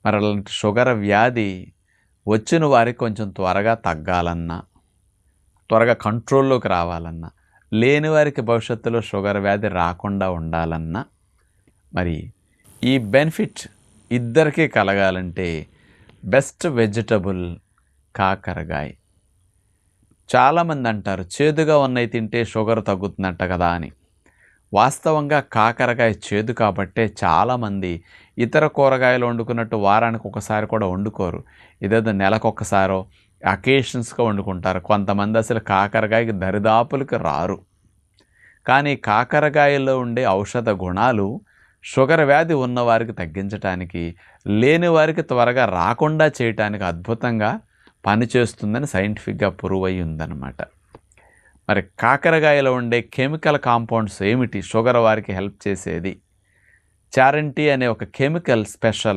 మరి అలాంటి షుగర్ వ్యాధి వచ్చిన వారికి కొంచెం త్వరగా తగ్గాలన్నా, త్వరగా కంట్రోల్లోకి రావాలన్నా, లేని వారికి భవిష్యత్తులో షుగర్ వ్యాధి రాకుండా ఉండాలన్నా, మరి ఈ బెనిఫిట్ ఇద్దరికీ కలగాలంటే బెస్ట్ వెజిటబుల్ కాకరకాయ. చాలామంది అంటారు చేదుగా ఉన్నవి తింటే షుగర్ తగ్గుతుందంట కదా అని. వాస్తవంగా కాకరకాయ చేదు కాబట్టే చాలామంది ఇతర కూరగాయలు వండుకున్నట్టు వారానికి ఒకసారి కూడా వండుకోరు. ఇదేదో నెలకొకసారో అకేషన్స్గా వండుకుంటారు. కొంతమంది అసలు కాకరకాయకి దరిదాపులకి రారు. కానీ కాకరకాయలో ఉండే ఔషధ గుణాలు షుగర్ వ్యాధి ఉన్నవారికి తగ్గించడానికి, లేని వారికి త్వరగా రాకుండా చేయటానికి అద్భుతంగా పనిచేస్తుందని సైంటిఫిక్గా ప్రూవ్ అయ్యి ఉందన్నమాట. మరి కాకరకాయలో ఉండే కెమికల్ కాంపౌండ్స్ ఏమిటి షుగర్ వారికి హెల్ప్ చేసేది? చారంటీ అనే ఒక కెమికల్ స్పెషల్